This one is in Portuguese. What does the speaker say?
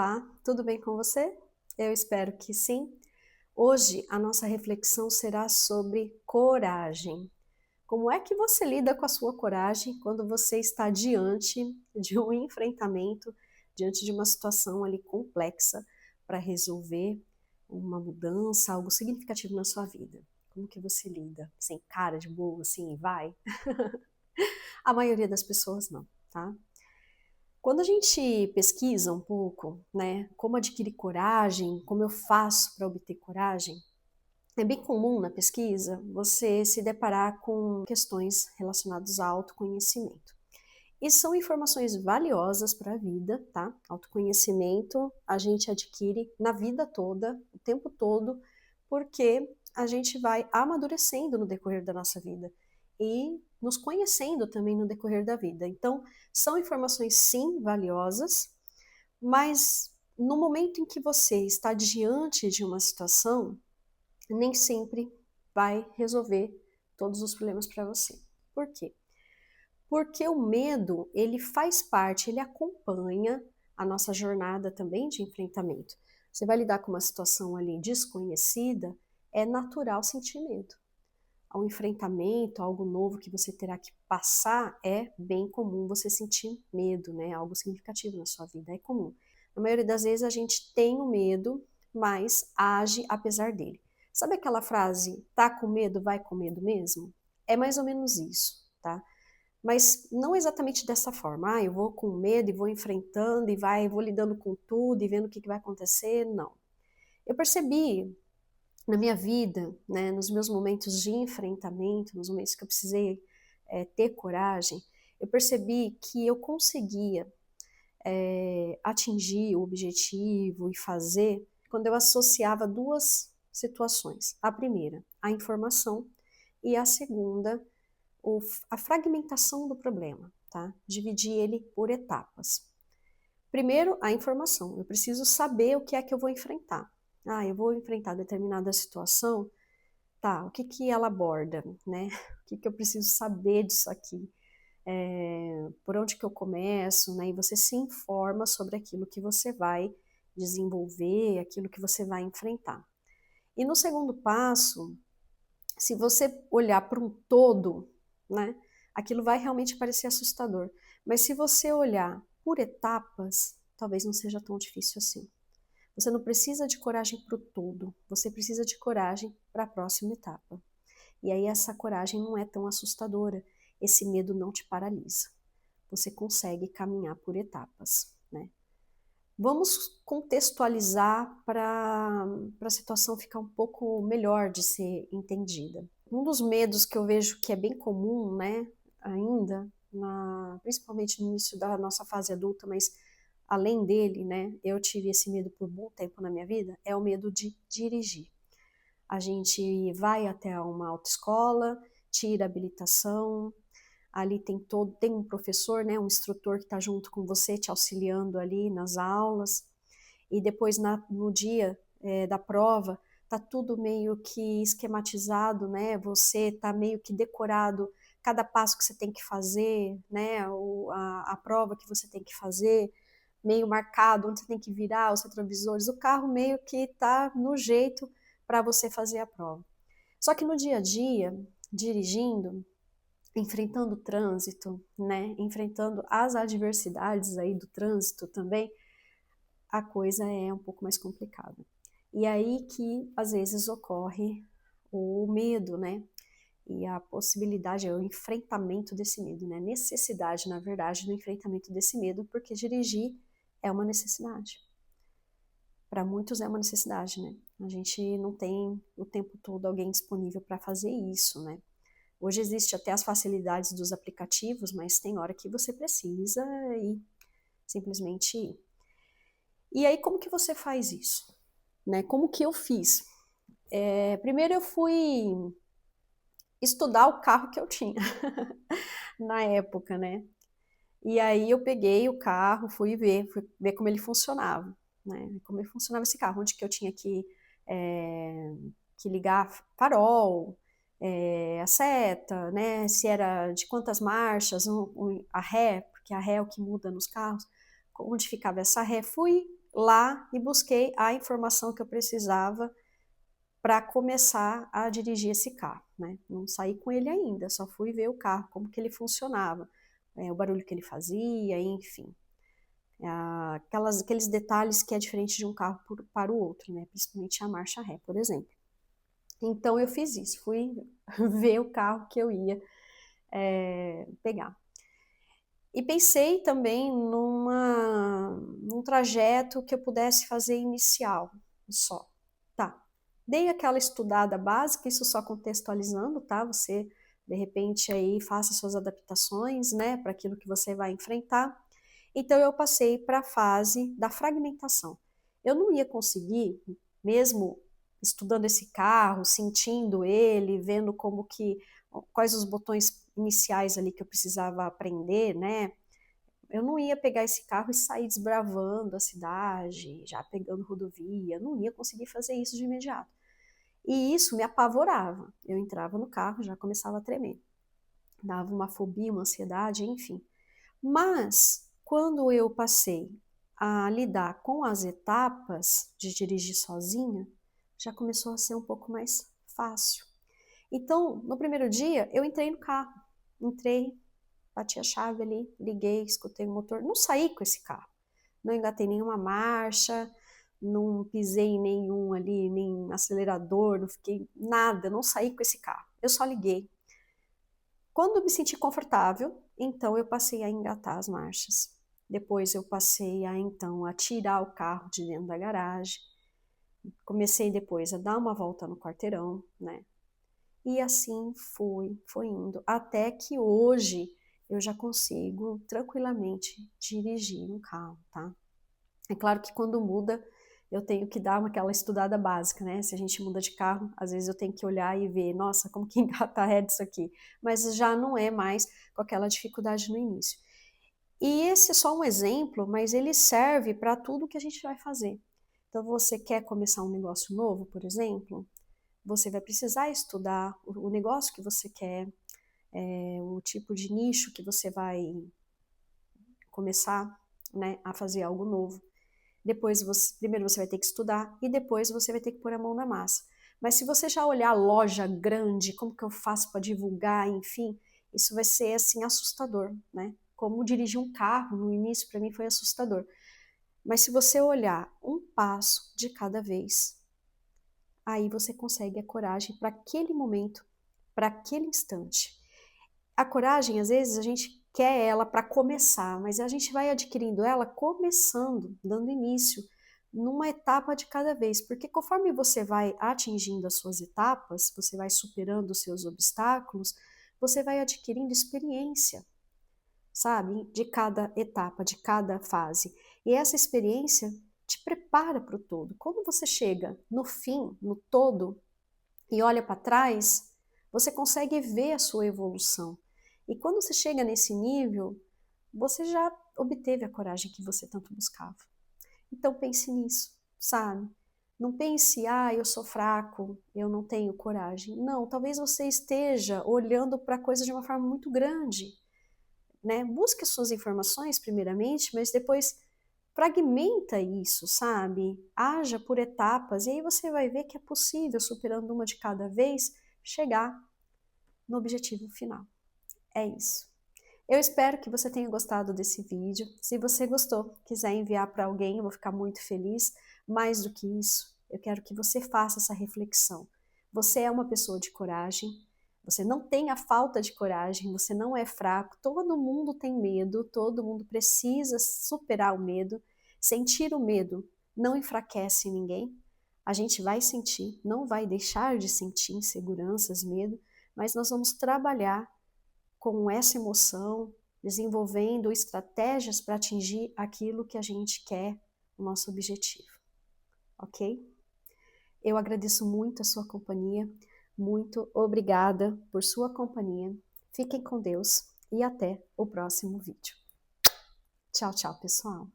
Olá, tudo bem com você? Eu espero que sim. Hoje a nossa reflexão será sobre coragem. Como é que você lida com a sua coragem quando você está diante de um enfrentamento, diante de uma situação ali complexa para resolver uma mudança, algo significativo na sua vida? Como que você lida? Sem cara de boa, assim, e vai? A maioria das pessoas não, tá? Quando a gente pesquisa um pouco, né, como adquirir coragem, como eu faço para obter coragem, é bem comum na pesquisa você se deparar com questões relacionadas ao autoconhecimento. E são informações valiosas para a vida, tá? Autoconhecimento a gente adquire na vida toda, o tempo todo, porque a gente vai amadurecendo no decorrer da nossa vida e nos conhecendo também no decorrer da vida. Então, são informações sim valiosas, mas no momento em que você está diante de uma situação, nem sempre vai resolver todos os problemas para você. Por quê? Porque o medo, ele faz parte, ele acompanha a nossa jornada também de enfrentamento. Você vai lidar com uma situação ali desconhecida, é natural sentir medo. Ao enfrentamento, algo novo que você terá que passar, é bem comum você sentir medo, né? Algo significativo na sua vida, é comum. Na maioria das vezes a gente tem o medo, mas age apesar dele. Sabe aquela frase, tá com medo, vai com medo mesmo? É mais ou menos isso, tá? Mas não exatamente dessa forma. Ah, eu vou com medo e vou enfrentando e vou lidando com tudo e vendo o que vai acontecer. Não. Eu percebi na minha vida, né, nos meus momentos de enfrentamento, nos momentos que eu precisei ter coragem, eu percebi que eu conseguia atingir o objetivo e fazer quando eu associava duas situações. A primeira, a informação, e a segunda, a fragmentação do problema, tá? Dividir ele por etapas. Primeiro, a informação. Eu preciso saber o que é que eu vou enfrentar. Ah, eu vou enfrentar determinada situação, tá? O que que ela aborda, né? O que que eu preciso saber disso aqui? Por onde que eu começo, né? E você se informa sobre aquilo que você vai desenvolver, aquilo que você vai enfrentar. E no segundo passo, se você olhar para um todo, né, aquilo vai realmente parecer assustador. Mas se você olhar por etapas, talvez não seja tão difícil assim. Você não precisa de coragem para o todo, você precisa de coragem para a próxima etapa. E aí essa coragem não é tão assustadora, esse medo não te paralisa. Você consegue caminhar por etapas, né? Vamos contextualizar para a situação ficar um pouco melhor de ser entendida. Um dos medos que eu vejo que é bem comum, né, ainda, principalmente no início da nossa fase adulta, mas além dele, né, eu tive esse medo por um bom tempo na minha vida, é o medo de dirigir. A gente vai até uma autoescola, tira a habilitação, ali tem um professor, né, um instrutor que está junto com você, te auxiliando ali nas aulas, e depois no dia da prova, tá tudo meio que esquematizado, né, você tá meio que decorado cada passo que você tem que fazer, né, a prova que você tem que fazer, meio marcado, onde você tem que virar os retrovisores, o carro meio que tá no jeito para você fazer a prova. Só que no dia a dia, dirigindo, enfrentando o trânsito, né, enfrentando as adversidades aí do trânsito também, a coisa é um pouco mais complicada. E aí que às vezes ocorre o medo, né, e a possibilidade, o enfrentamento desse medo, né, necessidade, na verdade, do enfrentamento desse medo, porque dirigir é uma necessidade. Para muitos é uma necessidade, né? A gente não tem o tempo todo alguém disponível para fazer isso, né? Hoje existe até as facilidades dos aplicativos, mas tem hora que você precisa e simplesmente ir. E aí, como que você faz isso? Né? Como que eu fiz? Primeiro eu fui estudar o carro que eu tinha na época, né? E aí eu peguei o carro, fui ver como ele funcionava, né? Como ele funcionava esse carro, onde que eu tinha que ligar farol, a seta, né? Se era de quantas marchas, a ré, porque a ré é o que muda nos carros, onde ficava essa ré. Fui lá e busquei a informação que eu precisava para começar a dirigir esse carro, né? Não saí com ele ainda, só fui ver o carro, como que ele funcionava, o barulho que ele fazia, enfim. Aqueles detalhes que é diferente de um carro para o outro, né? Principalmente a marcha ré, por exemplo. Então eu fiz isso, fui ver o carro que eu ia pegar. E pensei também num trajeto que eu pudesse fazer inicial, só. Tá. Dei aquela estudada básica, isso só contextualizando, tá? Você, de repente, aí faça suas adaptações, né, para aquilo que você vai enfrentar. Então, eu passei para a fase da fragmentação. Eu não ia conseguir, mesmo estudando esse carro, sentindo ele, vendo quais os botões iniciais ali que eu precisava aprender, né? Eu não ia pegar esse carro e sair desbravando a cidade, já pegando rodovia, não ia conseguir fazer isso de imediato. E isso me apavorava. Eu entrava no carro, já começava a tremer. Dava uma fobia, uma ansiedade, enfim. Mas, quando eu passei a lidar com as etapas de dirigir sozinha, já começou a ser um pouco mais fácil. Então, no primeiro dia, eu entrei no carro. Entrei, bati a chave ali, liguei, escutei o motor. Não saí com esse carro. Não engatei nenhuma marcha, não pisei em nenhum ali, nem acelerador, não fiquei nada, não saí com esse carro. Eu só liguei. Quando eu me senti confortável, então eu passei a engatar as marchas. Depois eu passei então a tirar o carro de dentro da garagem. Comecei depois a dar uma volta no quarteirão, né? E assim foi indo, até que hoje eu já consigo tranquilamente dirigir um carro, tá? É claro que quando muda, eu tenho que dar aquela estudada básica, né? Se a gente muda de carro, às vezes eu tenho que olhar e ver, nossa, como que engata ré disso aqui? Mas já não é mais com aquela dificuldade no início. E esse é só um exemplo, mas ele serve para tudo que a gente vai fazer. Então, você quer começar um negócio novo, por exemplo? Você vai precisar estudar o negócio que você quer, o tipo de nicho que você vai começar, né, a fazer algo novo. Primeiro você vai ter que estudar e depois você vai ter que pôr a mão na massa. Mas se você já olhar a loja grande, como que eu faço para divulgar, enfim, isso vai ser assim assustador, né? Como dirigir um carro no início para mim foi assustador. Mas se você olhar um passo de cada vez, aí você consegue a coragem para aquele momento, para aquele instante. A coragem, às vezes, a gente quer ela para começar, mas a gente vai adquirindo ela começando, dando início, numa etapa de cada vez, porque conforme você vai atingindo as suas etapas, você vai superando os seus obstáculos, você vai adquirindo experiência, sabe, de cada etapa, de cada fase. E essa experiência te prepara para o todo. Quando você chega no fim, no todo, e olha para trás, você consegue ver a sua evolução. E quando você chega nesse nível, você já obteve a coragem que você tanto buscava. Então pense nisso, sabe? Não pense, eu sou fraco, eu não tenho coragem. Não, talvez você esteja olhando para a coisa de uma forma muito grande, né? Busque suas informações primeiramente, mas depois fragmenta isso, sabe? Haja por etapas e aí você vai ver que é possível, superando uma de cada vez, chegar no objetivo final. É isso. Eu espero que você tenha gostado desse vídeo. Se você gostou, quiser enviar para alguém, eu vou ficar muito feliz. Mais do que isso, eu quero que você faça essa reflexão. Você é uma pessoa de coragem, você não tem a falta de coragem, você não é fraco, todo mundo tem medo, todo mundo precisa superar o medo. Sentir o medo não enfraquece ninguém. A gente vai sentir, não vai deixar de sentir inseguranças, medo, mas nós vamos trabalhar com essa emoção, desenvolvendo estratégias para atingir aquilo que a gente quer, o nosso objetivo. Ok? Eu agradeço muito a sua companhia, muito obrigada por sua companhia. Fiquem com Deus e até o próximo vídeo. Tchau, tchau, pessoal.